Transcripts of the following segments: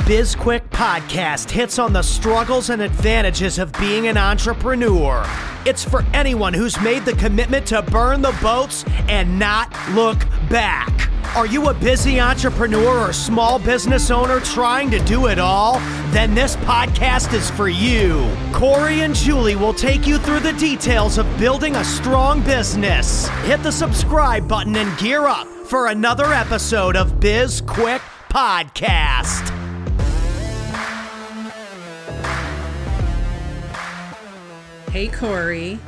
BizQuik podcast hits on the struggles and advantages of being an entrepreneur. It's for anyone who's made the commitment to burn the boats and not look back. Are you a busy entrepreneur or small business owner trying to do it all? Then this podcast is for you. Corey and Julie will take you through the details of building a strong business. Hit the subscribe button and gear up for another episode of BizQuik Podcast. Hey, Corey.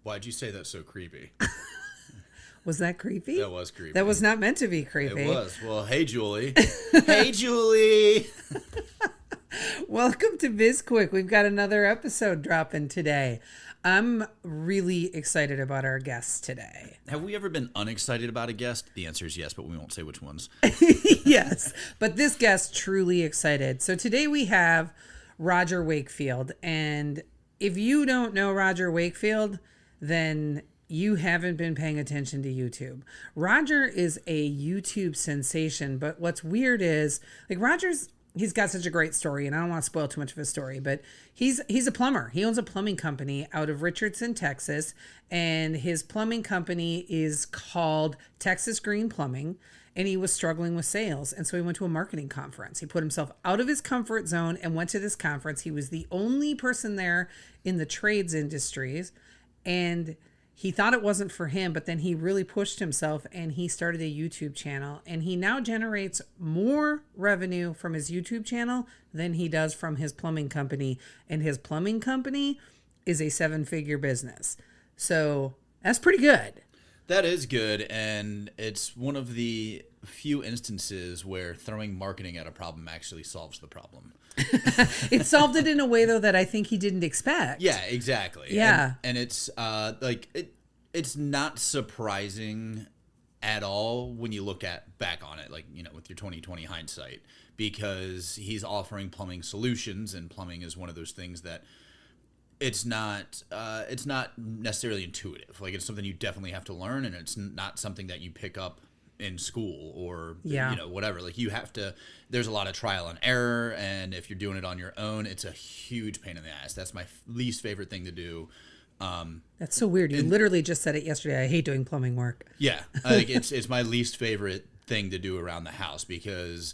Why'd you say that so creepy? Was that creepy? That was creepy. That was not meant to be creepy. It was. Well, hey, Julie. Hey, Julie. Welcome to BizQuik. We've got another episode dropping today. I'm really excited about our guests today. Have we ever been unexcited about a guest? The answer is yes, but we won't say which ones. Yes, but this guest truly excited. So today we have Roger Wakefield, and if you don't know Roger Wakefield, then you haven't been paying attention to YouTube. Roger is a YouTube sensation, but what's weird is, like, he's got such a great story, and I don't want to spoil too much of his story, but he's a plumber. He owns a plumbing company out of Richardson, Texas, and his plumbing company is called Texas Green Plumbing, and he was struggling with sales, and so he went to a marketing conference. He put himself out of his comfort zone and went to this conference. He was the only person there in the trades industries, and he thought it wasn't for him, but then he really pushed himself and he started a YouTube channel, and he now generates more revenue from his YouTube channel than he does from his plumbing company. And his plumbing company is a 7-figure business. So that's pretty good. That is good, and it's one of the few instances where throwing marketing at a problem actually solves the problem. It solved it in a way, though, that I think he didn't expect. Yeah, exactly. Yeah. And it's it's not surprising at all when you look back on it, like, you know, with your 20/20 hindsight, because he's offering plumbing solutions, and plumbing is one of those things that it's not necessarily intuitive. Like, it's something you definitely have to learn, and it's not something that you pick up in school or, you know, whatever. Like, you have to, there's a lot of trial and error, and if you're doing it on your own, it's a huge pain in the ass. That's my least favorite thing to do. That's so weird. You literally just said it yesterday. I hate doing plumbing work. Yeah. Like, it's my least favorite thing to do around the house, because,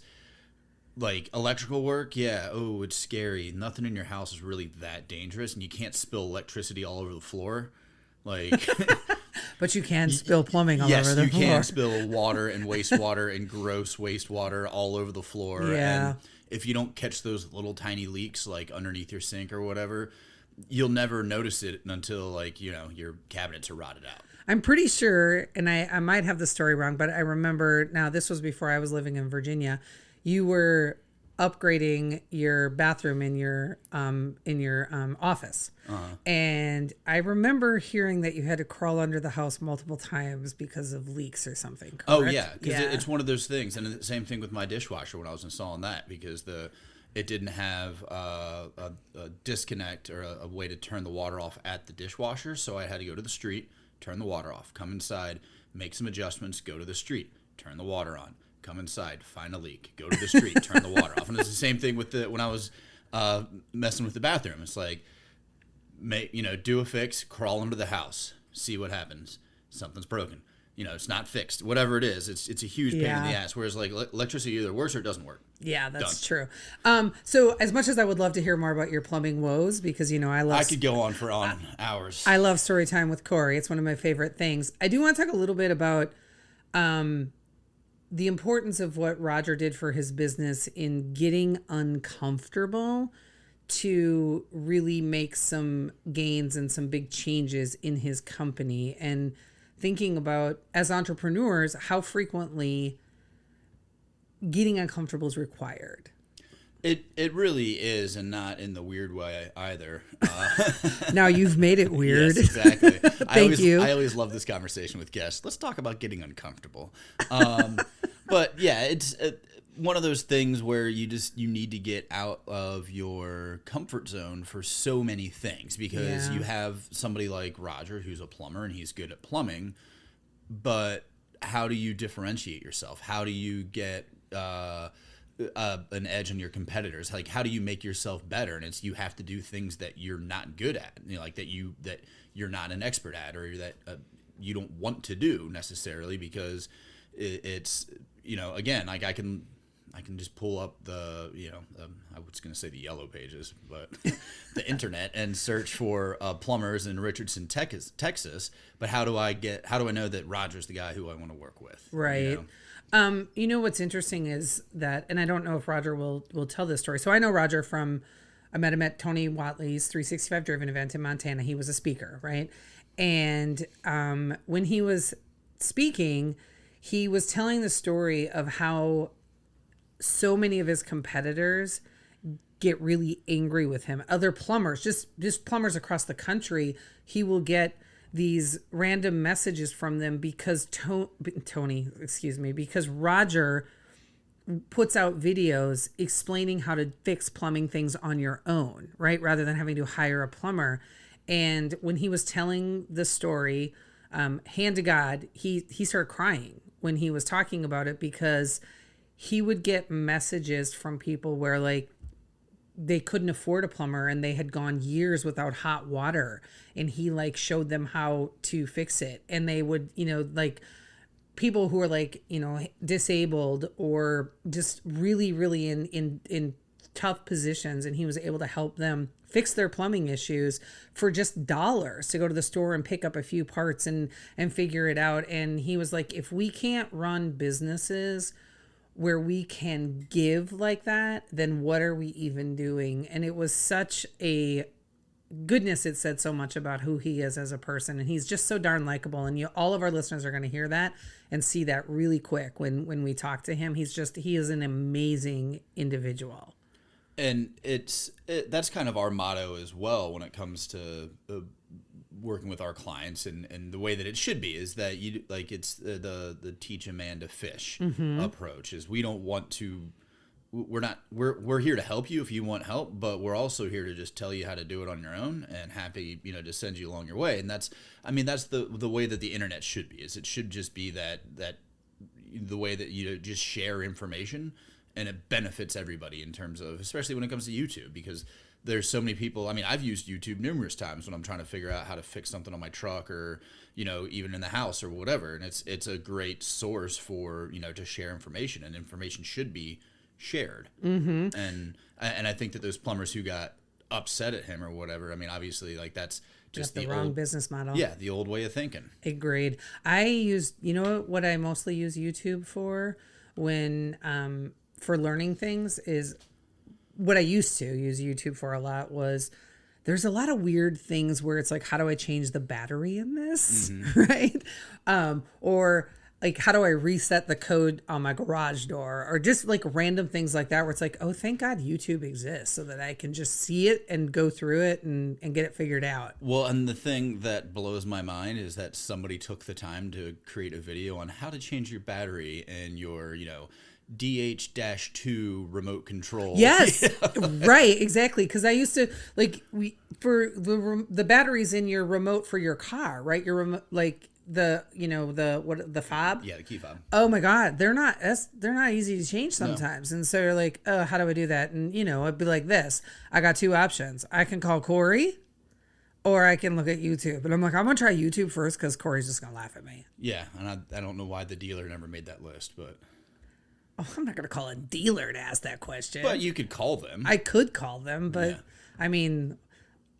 like, electrical work, it's scary. Nothing in your house is really that dangerous, and you can't spill electricity all over the floor. Like, but you can spill plumbing all over the floor. Yes, you can spill water and wastewater and gross wastewater all over the floor. Yeah. And if you don't catch those little tiny leaks, like underneath your sink or whatever, you'll never notice it until, like, you know, your cabinets are rotted out. I'm pretty sure, and I might have the story wrong, but I remember, now this was before I was living in Virginia, you were upgrading your bathroom in your office. Uh-huh. And I remember hearing that you had to crawl under the house multiple times because of leaks or something, correct? Oh, yeah, because it's one of those things. And the same thing with my dishwasher when I was installing that, because it didn't have a disconnect or a way to turn the water off at the dishwasher, so I had to go to the street, turn the water off, come inside, make some adjustments, go to the street, turn the water on, come inside, find a leak, go to the street, turn the water off. And it's the same thing with when I was messing with the bathroom. It's like, do a fix, crawl into the house, see what happens. Something's broken. You know, it's not fixed. Whatever it is, it's a huge pain in the ass. Whereas, like, electricity either works or it doesn't work. Yeah, that's true. So as much as I would love to hear more about your plumbing woes, because, you know, I could go on for hours. I love story time with Corey. It's one of my favorite things. I do want to talk a little bit about the importance of what Roger did for his business in getting uncomfortable to really make some gains and some big changes in his company, and thinking about, as entrepreneurs, how frequently getting uncomfortable is required. It really is, and not in the weird way either. Now you've made it weird. Yes, exactly. Thank you. I always love this conversation with guests. Let's talk about getting uncomfortable. But yeah, it's one of those things where you need to get out of your comfort zone for so many things, because you have somebody like Roger, who's a plumber and he's good at plumbing, but how do you differentiate yourself? How do you get an edge on your competitors. Like, how do you make yourself better? And it's, you have to do things that you're not good at, you know, like that you're not an expert at, or that you don't want to do necessarily, because it's, you know, again, like I can just pull up the, you know, I was going to say the yellow pages, but the internet, and search for plumbers in Richardson, Texas. But how do I know that Roger's the guy who I want to work with? Right. You know? You know, what's interesting is that, and I don't know if Roger will tell this story. So I know Roger I met him at Tony Watley's 365 Driven event in Montana. He was a speaker, right? And when he was speaking, he was telling the story of how so many of his competitors get really angry with him. Other plumbers, just plumbers across the country, he will get these random messages from them because because Roger puts out videos explaining how to fix plumbing things on your own, right? Rather than having to hire a plumber. And when he was telling the story, hand to God, he started crying when he was talking about it, because he would get messages from people where like they couldn't afford a plumber and they had gone years without hot water, and he like showed them how to fix it. And they would, you know, like people who are like, you know, disabled or just really, really in tough positions. And he was able to help them fix their plumbing issues for just dollars, to go to the store and pick up a few parts and figure it out. And he was like, if we can't run businesses where we can give like that, then what are we even doing? And it was such a goodness. It said so much about who he is as a person. And he's just so darn likable. And all of our listeners are going to hear that and see that really quick when we talk to him. He is an amazing individual. And that's kind of our motto as well when it comes to working with our clients, and the way that it should be is that you like, it's the teach a man to fish approach. Is we don't want to, we're here to help you if you want help, but we're also here to just tell you how to do it on your own, and happy, you know, to send you along your way. And that's the way that the internet should be. Is it should just be that the way that you just share information, and it benefits everybody in terms of, especially when it comes to YouTube, because there's so many people. I mean, I've used YouTube numerous times when I'm trying to figure out how to fix something on my truck, or, you know, even in the house or whatever. And it's a great source for, you know, to share information, and information should be shared. Mm-hmm. And I think that those plumbers who got upset at him or whatever, I mean, obviously, like, that's just the wrong business model. Yeah, the old way of thinking. Agreed. You know what I mostly use YouTube for when for learning things is, what I used to use YouTube for a lot was, there's a lot of weird things where it's like, how do I change the battery in this? Right? Or like, how do I reset the code on my garage door? Or just like random things like that, where it's like, oh, thank God YouTube exists so that I can just see it and go through it and get it figured out. Well, and the thing that blows my mind is that somebody took the time to create a video on how to change your battery in your, you know, DH-2 remote control. Yes, right, exactly. Because I used to for the batteries in your remote for your car, right? Your remote, like the fob. Yeah, the key fob. Oh my God, they're not easy to change sometimes. No. And so you're like, oh, how do I do that? And you know, it'd be like this. I got two options. I can call Corey, or I can look at YouTube. And I'm like, I'm gonna try YouTube first because Corey's just gonna laugh at me. Yeah, and I don't know why the dealer never made that list, but. Oh, I'm not going to call a dealer to ask that question. But you could call them. I could call them, but yeah. I mean,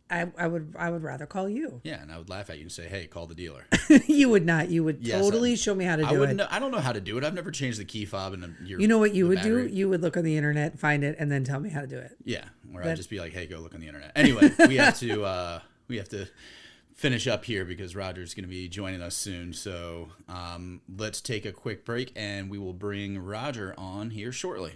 I would rather call you. Yeah, and I would laugh at you and say, "Hey, call the dealer." You would not. You would totally show me how to do it. I don't know how to do it. I've never changed the key fob and your. You know what you would do? You would look on the internet, find it, and then tell me how to do it. Yeah, or I'd just be like, "Hey, go look on the internet." Anyway, we have to finish up here because Roger's going to be joining us soon. So let's take a quick break, and we will bring Roger on here shortly.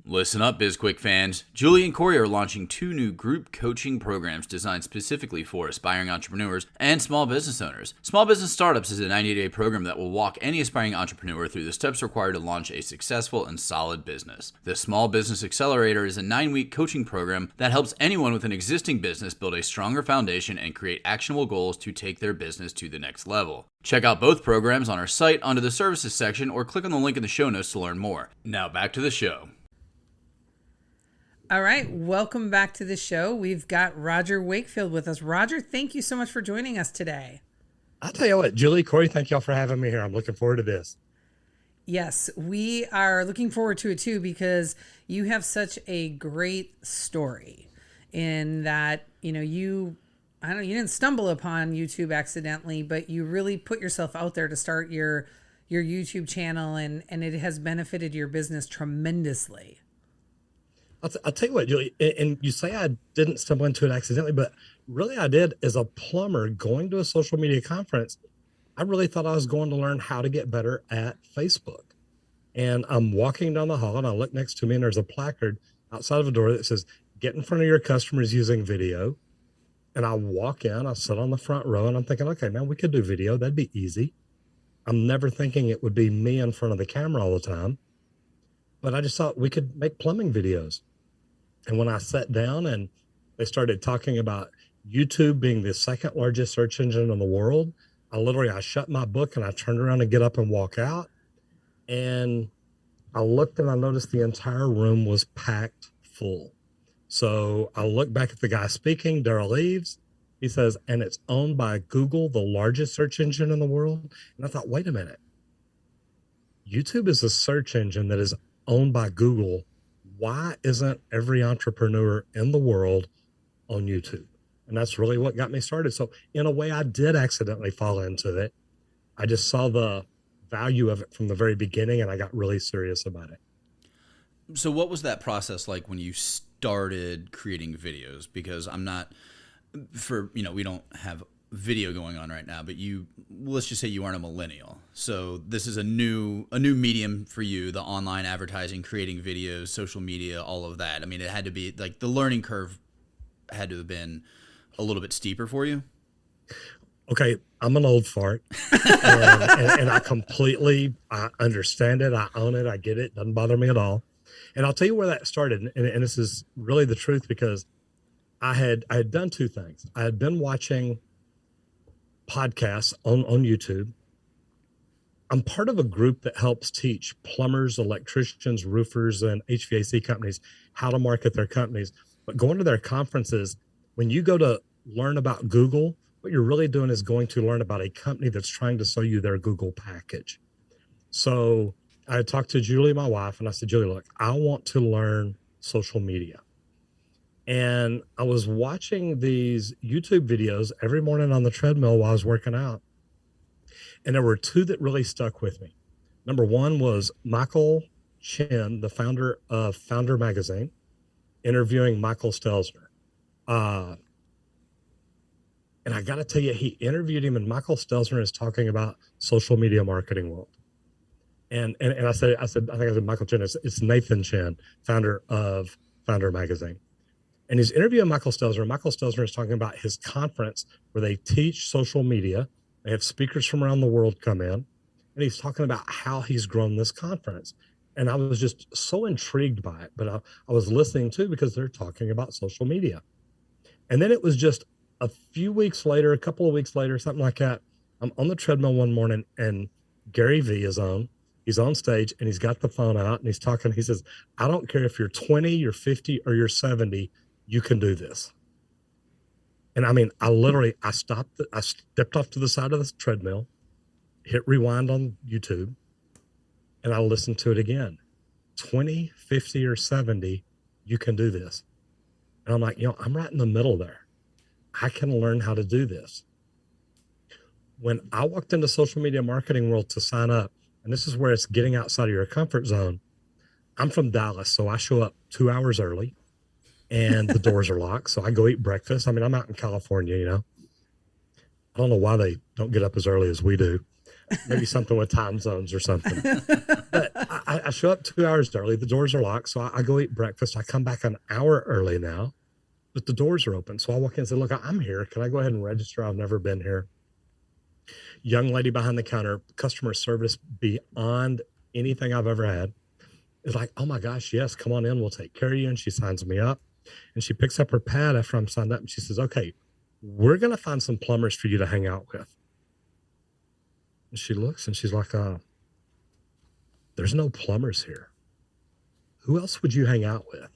Listen up, BizQuik fans. Julie and Corey are launching 2 new group coaching programs designed specifically for aspiring entrepreneurs and small business owners. Small Business Startups is a 90-day program that will walk any aspiring entrepreneur through the steps required to launch a successful and solid business. The Small Business Accelerator is a 9-week coaching program that helps anyone with an existing business build a stronger foundation and create actionable goals to take their business to the next level. Check out both programs on our site under the services section or click on the link in the show notes to learn more. Now back to the show. All right, welcome back to the show. We've got Roger Wakefield with us. Roger, thank you so much for joining us today. I'll tell you what, Julie, Corey, thank y'all for having me here. I'm looking forward to this. Yes, we are looking forward to it too, because you have such a great story in that, you didn't stumble upon YouTube accidentally, but you really put yourself out there to start your YouTube channel, and it has benefited your business tremendously. I'll tell you what, Julie, and you say I didn't stumble into it accidentally, but really I did. As a plumber going to a social media conference, I really thought I was going to learn how to get better at Facebook. And I'm walking down the hall and I look next to me and there's a placard outside of a door that says, "Get in front of your customers using video." And I walk in, I sit on the front row and I'm thinking, okay, man, we could do video. That'd be easy. I'm never thinking it would be me in front of the camera all the time, but I just thought we could make plumbing videos. And when I sat down and they started talking about YouTube being the second largest search engine in the world, I shut my book and I turned around and get up and walk out. And I looked and I noticed the entire room was packed full. So I looked back at the guy speaking, Daryl Eves. He says, and it's owned by Google, the largest search engine in the world. And I thought, wait a minute. YouTube is a search engine that is owned by Google. Why isn't every entrepreneur in the world on YouTube? And that's really what got me started. So in a way, I did accidentally fall into it. I just saw the value of it from the very beginning and I got really serious about it. So what was that process like when you started creating videos? Because we don't have video going on right now, but let's just say you aren't a millennial. So this is a new medium for you, the online advertising, creating videos, social media, all of that. I mean, it had to be like the learning curve had to have been a little bit steeper for you. Okay. I'm an old fart and I understand it. I own it. I get it. Doesn't bother me at all. And I'll tell you where that started. And this is really the truth, because I had done 2 things. I had been watching podcasts on YouTube. I'm part of a group that helps teach plumbers, electricians, roofers, and HVAC companies how to market their companies. But going to their conferences, when you go to learn about Google, what you're really doing is going to learn about a company that's trying to sell you their Google package. So I talked to Julie, my wife, and I said, Julie, look, I want to learn social media. And I was watching these YouTube videos every morning on the treadmill while I was working out. And there were 2 that really stuck with me. Number 1 was Michael Chen, the founder of Founder Magazine, interviewing Michael Stelzner. And I got to tell you, he interviewed him, and Michael Stelzner is talking about social media marketing world. And I said, Michael Chen, it's Nathan Chen, founder of Founder Magazine. And he's interviewing Michael Stelzner. Michael Stelzner is talking about his conference where they teach social media. They have speakers from around the world come in, and he's talking about how he's grown this conference. And I was just so intrigued by it, but I was listening too, because they're talking about social media. And then it was just a couple of weeks later, something like that. I'm on the treadmill one morning and Gary V is on. He's on stage and he's got the phone out and he's talking. He says, I don't care if you're 20, you're 50, or you're 70, you can do this. And I mean, I stepped off to the side of the treadmill, hit rewind on YouTube, and I listened to it again. 20, 50, or 70, you can do this. And I'm like, I'm right in the middle there. I can learn how to do this. When I walked into social media marketing world to sign up, and this is where it's getting outside of your comfort zone. I'm from Dallas, so I show up 2 hours early and the doors are locked. So I go eat breakfast. I mean, I'm out in California, I don't know why they don't get up as early as we do. Maybe something with time zones or something. But I show up 2 hours early. The doors are locked. So I go eat breakfast. I come back an hour early now, but the doors are open. So I walk in and say, look, I'm here. Can I go ahead and register? I've never been here. Young lady behind the counter, customer service beyond anything I've ever had. Is like, oh my gosh, yes, come on in. We'll take care of you. And she signs me up and she picks up her pad after I'm signed up and she says, okay, we're going to find some plumbers for you to hang out with. And she looks and she's like, there's no plumbers here. Who else would you hang out with?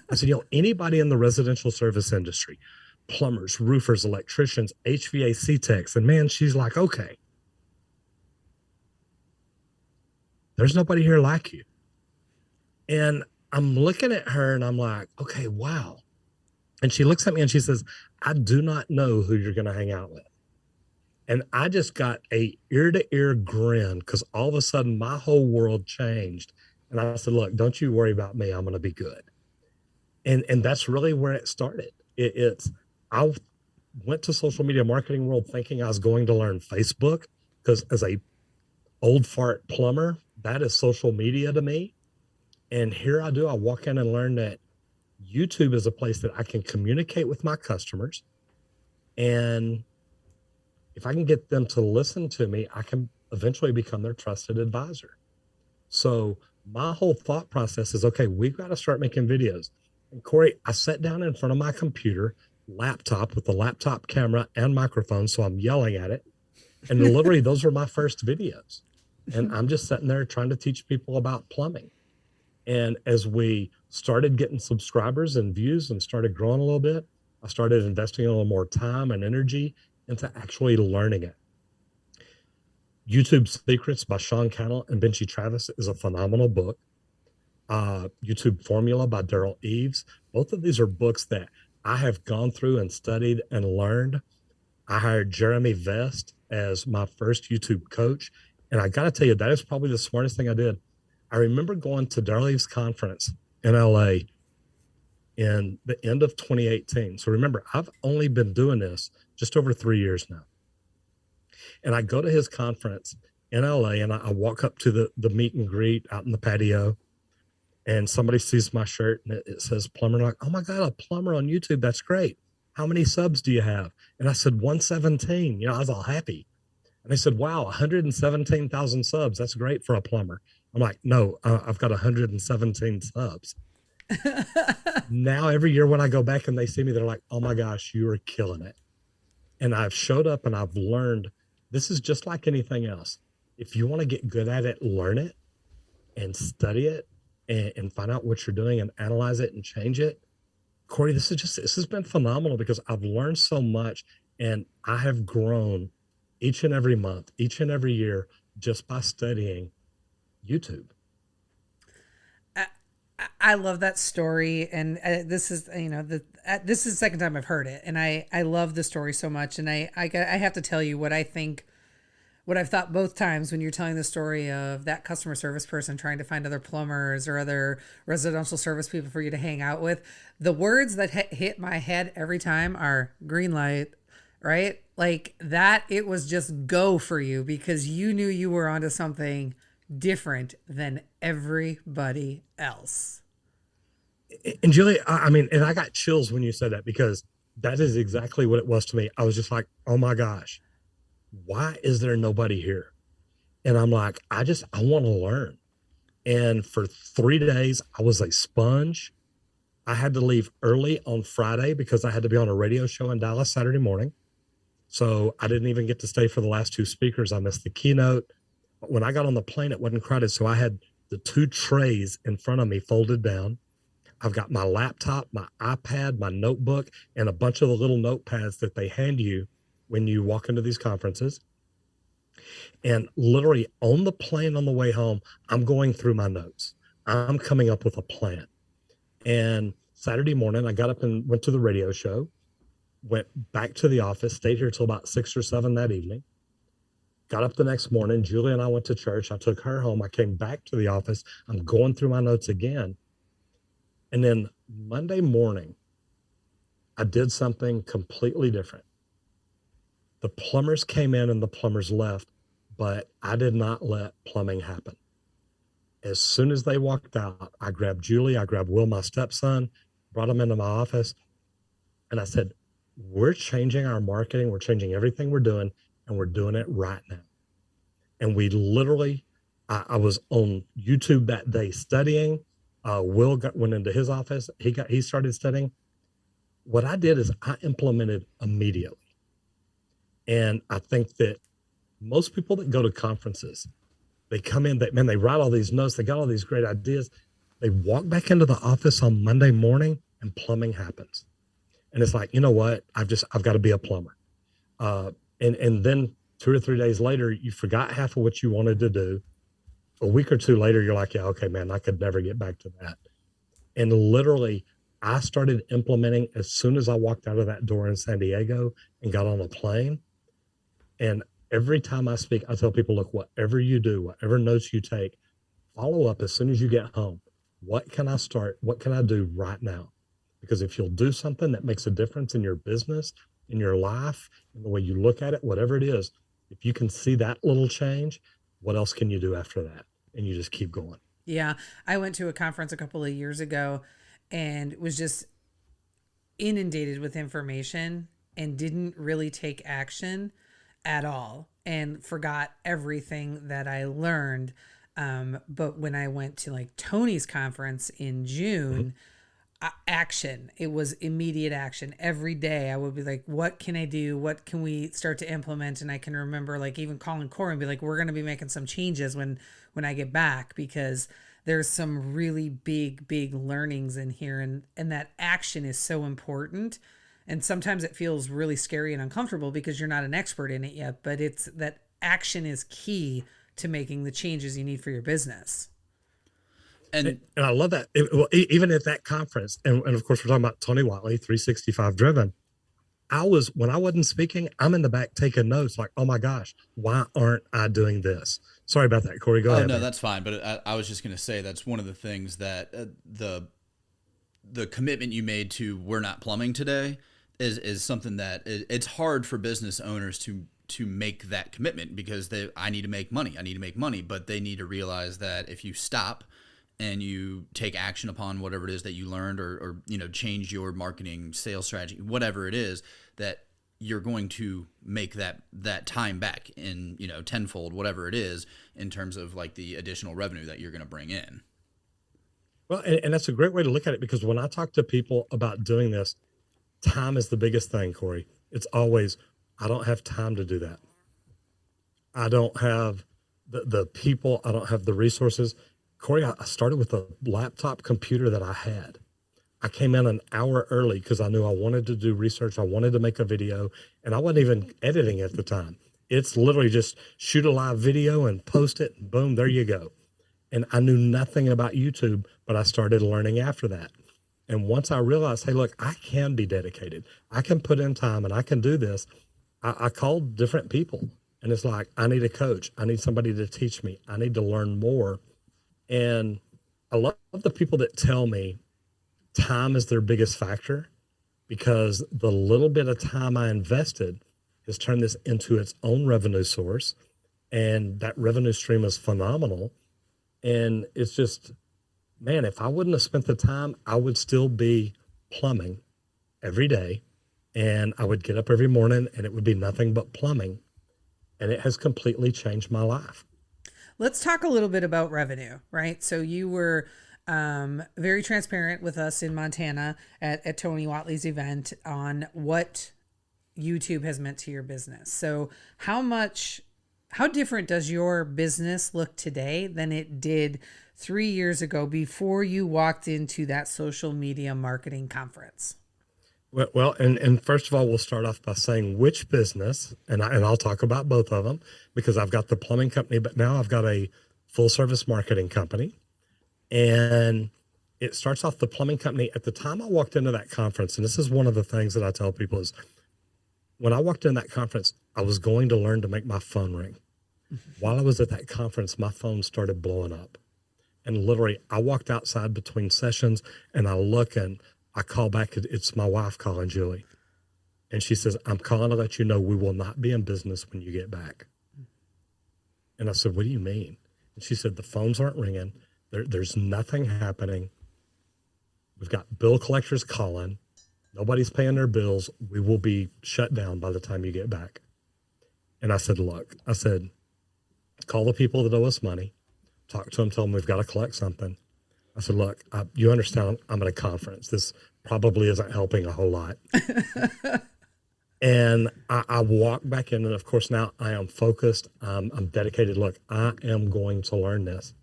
I said, anybody in the residential service industry, plumbers, roofers, electricians, HVAC techs. And man, she's like, okay, there's nobody here like you. And I'm looking at her and I'm like, okay, wow. And she looks at me and she says, I do not know who you're going to hang out with. And I just got a ear to ear grin because all of a sudden my whole world changed. And I said, look, don't you worry about me. I'm going to be good. And that's really where it started. I went to social media marketing world thinking I was going to learn Facebook because as a old fart plumber, that is social media to me. And here I do, I walk in and learn that YouTube is a place that I can communicate with my customers. And if I can get them to listen to me, I can eventually become their trusted advisor. So my whole thought process is, okay, we've got to start making videos. And Corey, I sat down in front of my computer, laptop with the laptop camera and microphone. So I'm yelling at it. And literally those are my first videos. And I'm just sitting there trying to teach people about plumbing. And as we started getting subscribers and views and started growing a little bit, I started investing a little more time and energy into actually learning it. YouTube Secrets by Sean Cannell and Benji Travis is a phenomenal book. YouTube Formula by Daryl Eves. Both of these are books that I have gone through and studied and learned. I hired Jeremy Vest as my first YouTube coach. And I got to tell you, that is probably the smartest thing I did. I remember going to Daryl Eves' conference in LA in the end of 2018. So remember, I've only been doing this just over 3 years now. And I go to his conference in LA and I walk up to the meet and greet out in the patio and somebody sees my shirt and it says plumber. And I'm like, oh my God, a plumber on YouTube. That's great. How many subs do you have? And I said, 117. I was all happy. And they said, wow, 117,000 subs. That's great for a plumber. I'm like, no, I've got 117 subs. Now, every year when I go back and they see me, they're like, oh my gosh, you are killing it. And I've showed up and I've learned this is just like anything else. If you want to get good at it, learn it and study it and find out what you're doing and analyze it and change it. Corey, this has been phenomenal because I've learned so much and I have grown each and every month, each and every year, just by studying YouTube. I love that story, and this is this is the second time I've heard it, and I love the story so much, and I have to tell you what I think, what I've thought both times when you're telling the story of that customer service person trying to find other plumbers or other residential service people for you to hang out with. The words that hit my head every time are green light, right? Like that, it was just go for you because you knew you were onto something different than everybody else. And Julie, I mean, and I got chills when you said that because that is exactly what it was to me. I was just like, oh my gosh, why is there nobody here? And I'm like, I want to learn. And for 3 days, I was a sponge. I had to leave early on Friday because I had to be on a radio show in Dallas Saturday morning. So I didn't even get to stay for the last two speakers. I missed the keynote. When I got on the plane, it wasn't crowded. So I had the 2 trays in front of me folded down. I've got my laptop, my iPad, my notebook, and a bunch of the little notepads that they hand you when you walk into these conferences. And literally on the plane on the way home, I'm going through my notes. I'm coming up with a plan. And Saturday morning, I got up and went to the radio show, went back to the office, stayed here till about 6 or 7 that evening. Got up the next morning. Julie and I went to church. I took her home. I came back to the office. I'm going through my notes again. And then Monday morning, I did something completely different. The plumbers came in and the plumbers left, but I did not let plumbing happen. As soon as they walked out, I grabbed Julie, I grabbed Will, my stepson, brought them into my office, and I said, we're changing our marketing, we're changing everything we're doing, and we're doing it right now. And we literally, I was on YouTube that day studying. Will went into his office. He started studying. What I did is I implemented immediately. And I think that most people that go to conferences, they come in, they write all these notes, they got all these great ideas. They walk back into the office on Monday morning and plumbing happens. And it's like, you know what? I've got to be a plumber. And then 2 or 3 days later, you forgot half of what you wanted to do. A week or two later, you're like, yeah, okay, man, I could never get back to that. And literally, I started implementing as soon as I walked out of that door in San Diego and got on a plane. And every time I speak, I tell people, look, whatever you do, whatever notes you take, follow up as soon as you get home. What can I start? What can I do right now? Because if you'll do something that makes a difference in your business, in your life, in the way you look at it, whatever it is, if you can see that little change, what else can you do after that? And you just keep going. Yeah. I went to a conference a couple of years ago and was just inundated with information and didn't really take action at all and forgot everything that I learned. But when I went to like Tony's conference in June, action, it was immediate action. Every day I would be like, what can I do? What can we start to implement? And I can remember like even calling Corey and be like, we're going to be making some changes when I get back, because there's some really big learnings in here. And that action is so important. And sometimes it feels really scary and uncomfortable because you're not an expert in it yet, but it's that action is key to making the changes you need for your business. And I love that. Even at that conference, and of course, we're talking about Tony Watley, 365 Driven. When I wasn't speaking, I'm in the back taking notes like, oh my gosh, why aren't I doing this? Sorry about that, Corey. Go ahead. No, man. that's fine. But I was just going to say that's one of the things that the commitment you made to we're not plumbing today is something that it's hard for business owners to make that commitment, because I need to make money, but they need to realize that if you stop and you take action upon whatever it is that you learned, or change your marketing, sales strategy, whatever it is, that you're going to make that time back in tenfold, whatever it is, in terms of like the additional revenue that you're going to bring in. Well, and that's a great way to look at it, because when I talk to people about doing this, time is the biggest thing, Corey. It's always, I don't have time to do that. I don't have the people. I don't have the resources. Corey, I started with a laptop computer that I had. I came in an hour early because I knew I wanted to do research. I wanted to make a video, and I wasn't even editing at the time. It's literally just shoot a live video and post it, and boom, there you go. And I knew nothing about YouTube, but I started learning after that. And once I realized, hey, look, I can be dedicated. I can put in time and I can do this. I called different people, and it's like, I need a coach. I need somebody to teach me. I need to learn more. And I love the people that tell me time is their biggest factor, because the little bit of time I invested has turned this into its own revenue source. And that revenue stream is phenomenal. And it's just, man, if I wouldn't have spent the time, I would still be plumbing every day. And I would get up every morning and it would be nothing but plumbing. And it has completely changed my life. Let's talk a little bit about revenue, right? So you were very transparent with us in Montana at Tony Watley's event on what YouTube has meant to your business. So how different does your business look today than it did 3 years ago before you walked into that social media marketing conference? Well, and first of all, we'll start off by saying which business, and I'll talk about both of them, because I've got the plumbing company, but now I've got a full service marketing company. And it starts off, the plumbing company. At the time I walked into that conference, and this is one of the things that I tell people, is when I walked in that conference, I was going to learn to make my phone ring. While I was at that conference, my phone started blowing up. And literally, I walked outside between sessions and I look and I call back. It's my wife calling, Julie. And she says, I'm calling to let you know we will not be in business when you get back. And I said, what do you mean? And she said, the phones aren't ringing. There's nothing happening. We've got bill collectors calling. Nobody's paying their bills. We will be shut down by the time you get back. And I said, look, call the people that owe us money, talk to them, tell them we've got to collect something. I said, look, you understand I'm at a conference. This probably isn't helping a whole lot. And I walked back in, and of course now I am focused. I'm dedicated. Look, I am going to learn this.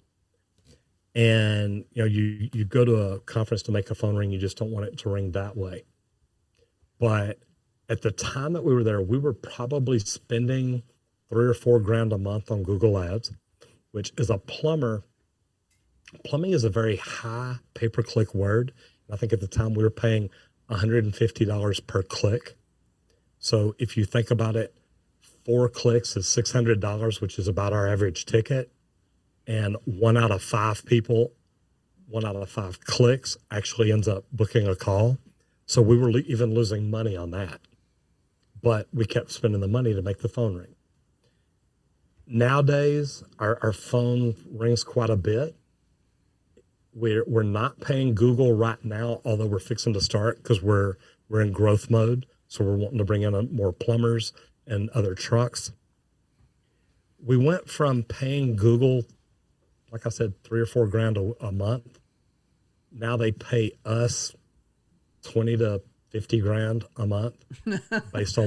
And you go to a conference to make a phone ring. You just don't want it to ring that way. But at the time that we were there, we were probably spending $3 or $4 grand a month on Google Ads, which is a plumber. Plumbing is a very high pay-per-click word. I think at the time we were paying $150 per click. So if you think about it, 4 clicks is $600, which is about our average ticket. And 1 out of 5 people, 1 out of 5 clicks actually ends up booking a call. So we were even losing money on that. But we kept spending the money to make the phone ring. Nowadays, our phone rings quite a bit. We're not paying Google right now, although we're fixing to start because we're in growth mode. So we're wanting to bring in more plumbers and other trucks. We went from paying Google, like I said, $3 or $4 grand a month. Now they pay us 20 to 50 grand a month based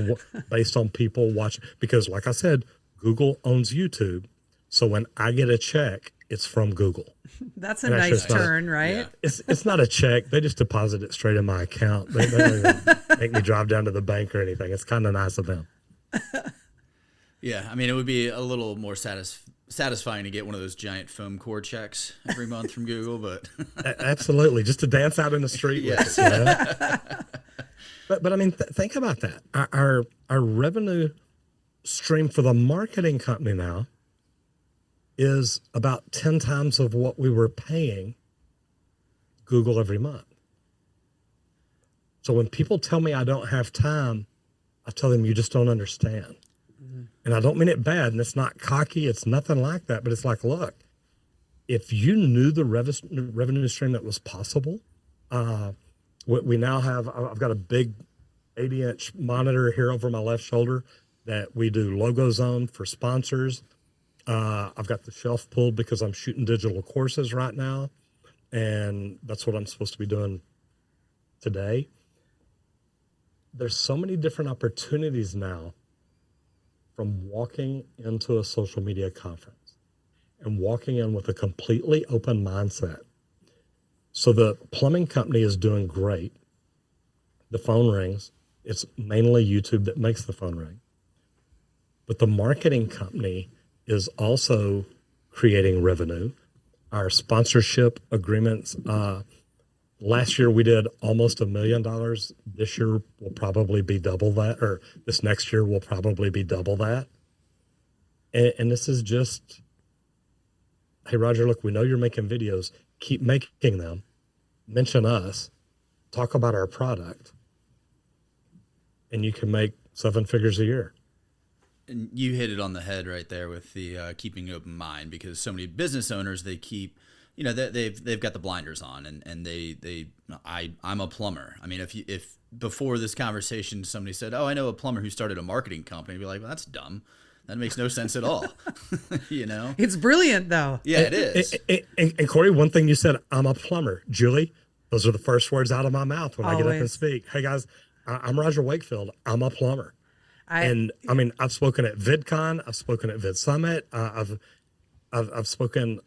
on people watching. Because like I said, Google owns YouTube. So when I get a check, it's from Google. That's a nice turn, right? Yeah. It's not a check. They just deposit it straight in my account. They don't even make me drive down to the bank or anything. It's kind of nice of them. Yeah, I mean, it would be a little more satisfying to get one of those giant foam core checks every month from Google, but Absolutely, just to dance out in the street with it. But I mean, think about that. Our revenue stream for the marketing company now is about 10 times of what we were paying Google every month. So when people tell me I don't have time, I tell them you just don't understand. Mm-hmm. And I don't mean it bad, and it's not cocky, it's nothing like that, but it's like, look, if you knew the revenue stream that was possible, we now have, I've got a big 80-inch monitor here over my left shoulder that we do logos on for sponsors. I've got the shelf pulled because I'm shooting digital courses right now, and that's what I'm supposed to be doing today. There's so many different opportunities now from walking into a social media conference and walking in with a completely open mindset. So the plumbing company is doing great. The phone rings. It's mainly YouTube that makes the phone ring. But the marketing company is also creating revenue. Our sponsorship agreements, last year we did almost $1 million. This year will probably be double that, or this next year will probably be double that. And this is just, hey, Roger, look, we know you're making videos. Keep making them. Mention us. Talk about our product. And you can make 7 figures a year. And you hit it on the head right there with the keeping an open mind, because so many business owners, they keep, they've got the blinders on, and I'm a plumber. I mean, if before this conversation somebody said, "Oh, I know a plumber who started a marketing company," I'd be like, "Well, that's dumb. That makes no sense at all." It's brilliant though. Yeah, it is. And Corey, one thing you said, I'm a plumber. Julie, those are the first words out of my mouth when I get up and speak. Hey guys, I'm Roger Wakefield. I'm a plumber. And I mean, I've spoken at VidCon, I've spoken at VidSummit, I've spoken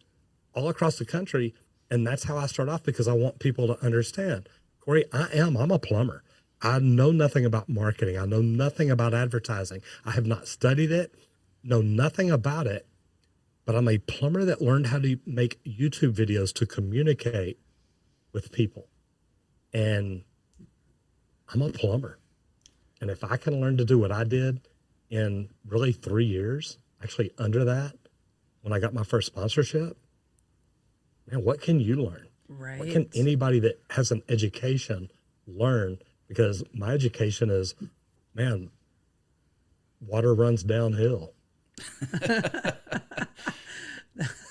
all across the country, and that's how I start off, because I want people to understand, Corey, I'm a plumber. I know nothing about marketing. I know nothing about advertising. I have not studied it, know nothing about it, but I'm a plumber that learned how to make YouTube videos to communicate with people. And I'm a plumber. And if I can learn to do what I did in really 3 years, actually under that, when I got my first sponsorship, man, what can you learn? Right. What can anybody that has an education learn? Because my education is, man, water runs downhill.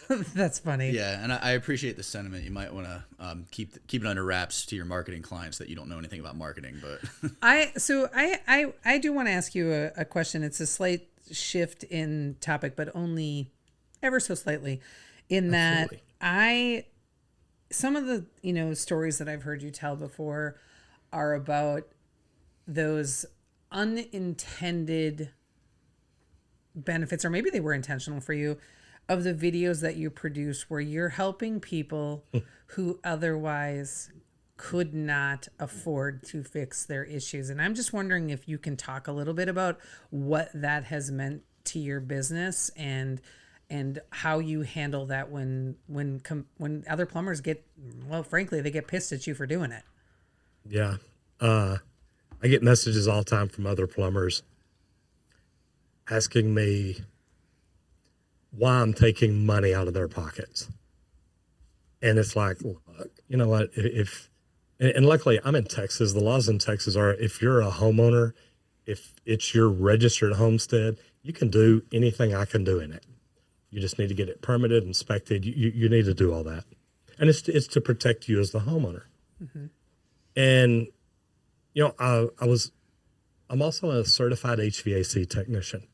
That's funny. Yeah, and I appreciate the sentiment. You might want to keep it under wraps to your marketing clients that you don't know anything about marketing. But I do want to ask you a question. It's a slight shift in topic, but only ever so slightly. In that, some of the stories that I've heard you tell before are about those unintended benefits, or maybe they were intentional for you, of the videos that you produce where you're helping people who otherwise could not afford to fix their issues. And I'm just wondering if you can talk a little bit about what that has meant to your business and how you handle that when other plumbers get, well, frankly, they get pissed at you for doing it. Yeah. I get messages all the time from other plumbers asking me why I'm taking money out of their pockets. And it's like, look, you know what, and luckily I'm in Texas. The laws in Texas are, if you're a homeowner, if it's your registered homestead, you can do anything I can do in it. You just need to get it permitted, inspected. You need to do all that. And it's to protect you as the homeowner. Mm-hmm. And, I'm also a certified HVAC technician.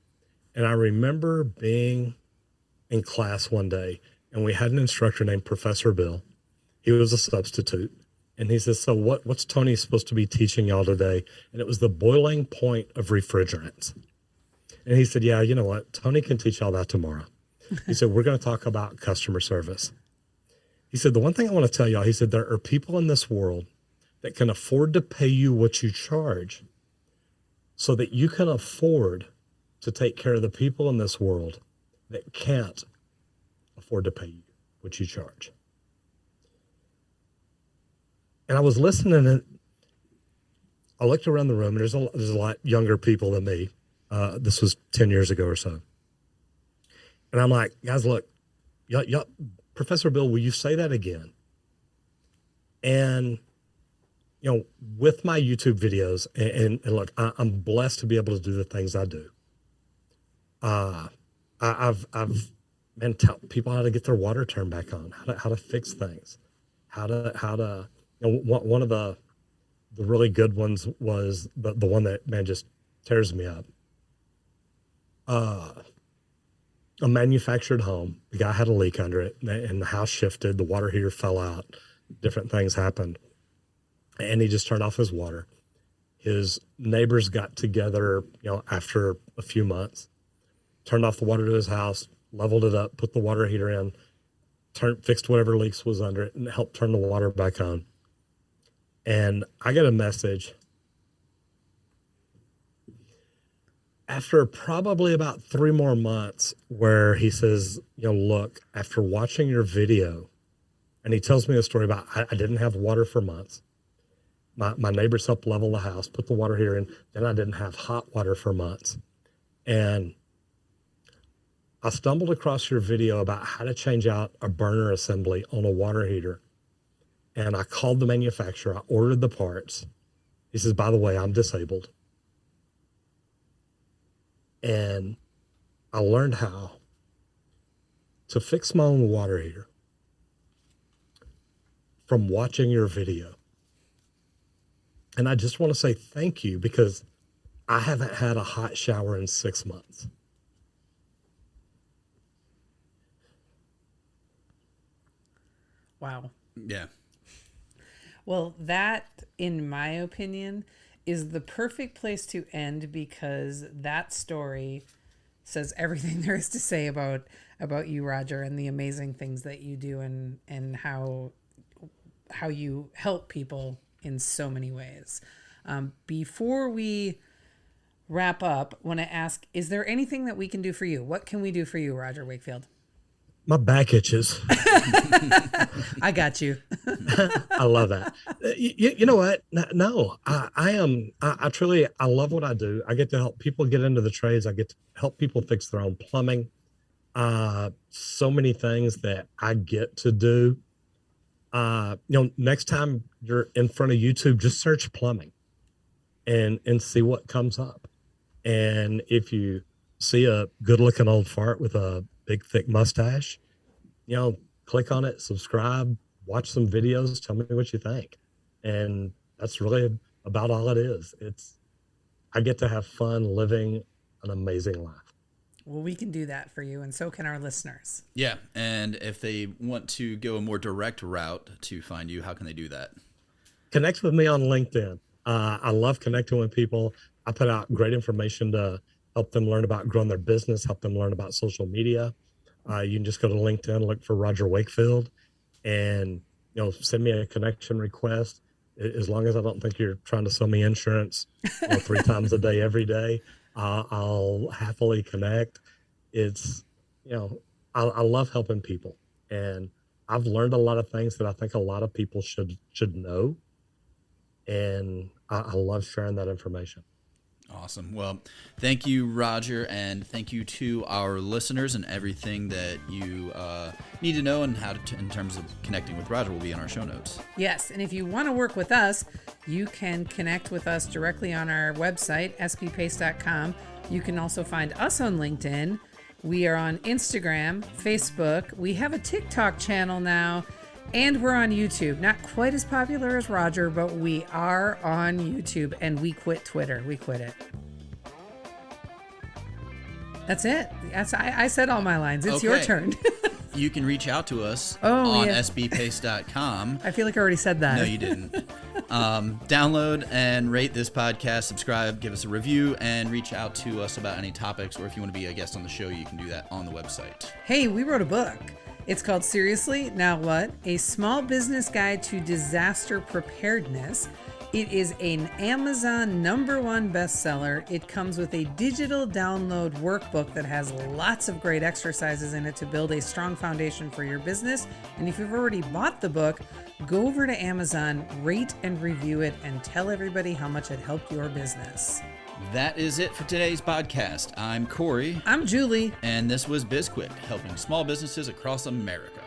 And I remember being in class one day, and we had an instructor named Professor Bill. He was a substitute. And he says, so what's Tony supposed to be teaching y'all today? And it was the boiling point of refrigerants. And he said, yeah, you know what? Tony can teach y'all that tomorrow. He said, we're going to talk about customer service. He said, the one thing I want to tell y'all, he said, there are people in this world that can afford to pay you what you charge so that you can afford to take care of the people in this world that can't afford to pay you what you charge. And I was listening, and I looked around the room, and there's a lot younger people than me. This was 10 years ago or so. And I'm like, guys, look, Professor Bill, will you say that again? And, with my YouTube videos, and look, I'm blessed to be able to do the things I do. I've taught people how to get their water turned back on, how to fix things, how to one of the really good ones was the one that, man, just tears me up. A manufactured home, the guy had a leak under it, and the house shifted, the water heater fell out, different things happened, and he just turned off his water. His neighbors got together, after a few months, turned off the water to his house, leveled it up, put the water heater in, fixed whatever leaks was under it, and helped turn the water back on. And I get a message after probably about 3 more months where he says, look, after watching your video, and he tells me a story about, I didn't have water for months. My neighbors helped level the house, put the water heater in, then I didn't have hot water for months. And I stumbled across your video about how to change out a burner assembly on a water heater. And I called the manufacturer, I ordered the parts. He says, by the way, I'm disabled. And I learned how to fix my own water heater from watching your video. And I just want to say thank you, because I haven't had a hot shower in 6 months. Wow. Yeah. Well, that, in my opinion, is the perfect place to end, because that story says everything there is to say about you, Roger, and the amazing things that you do, and how you help people in so many ways. Before we wrap up, I want to ask, is there anything that we can do for you? What can we do for you, Roger Wakefield? My back itches. I got you. I love that. You know what? No, I truly love what I do. I get to help people get into the trades. I get to help people fix their own plumbing. So many things that I get to do. Next time you're in front of YouTube, just search plumbing and see what comes up. And if you see a good looking old fart with a big thick mustache, click on it, subscribe, watch some videos, tell me what you think. And that's really about all it is. I get to have fun living an amazing life. Well, we can do that for you, and so can our listeners. Yeah, and if they want to go a more direct route to find you, how can they do that? Connect with me on LinkedIn. I love connecting with people. I put out great information to help them learn about growing their business, help them learn about social media. You can just go to LinkedIn, look for Roger Wakefield, and send me a connection request. As long as I don't think you're trying to sell me insurance 3 times a day, every day, I'll happily connect. It's, I love helping people, and I've learned a lot of things that I think a lot of people should know. And I love sharing that information. Awesome. Well, thank you, Roger, and thank you to our listeners, and everything that you need to know and how to, in terms of connecting with Roger, will be in our show notes. Yes, and if you want to work with us, you can connect with us directly on our website, sppace.com. You can also find us on LinkedIn. We are on Instagram, Facebook. We have a TikTok channel now, and we're on YouTube. Not quite as popular as Roger, but we are on YouTube, and we quit Twitter. We quit it. That's it. I said all my lines. It's your turn. You can reach out to us on sbpace.com. I feel like I already said that. No, you didn't. Download and rate this podcast, subscribe, give us a review, and reach out to us about any topics, or if you want to be a guest on the show, you can do that on the website. Hey, we wrote a book. It's called Seriously, Now What? A Small Business Guide to Disaster Preparedness. It is an Amazon #1 bestseller. It comes with a digital download workbook that has lots of great exercises in it to build a strong foundation for your business. And if you've already bought the book, go over to Amazon, rate and review it, and tell everybody how much it helped your business. That is it for today's podcast. I'm Corey. I'm Julie. And this was BizQuik, helping small businesses across America.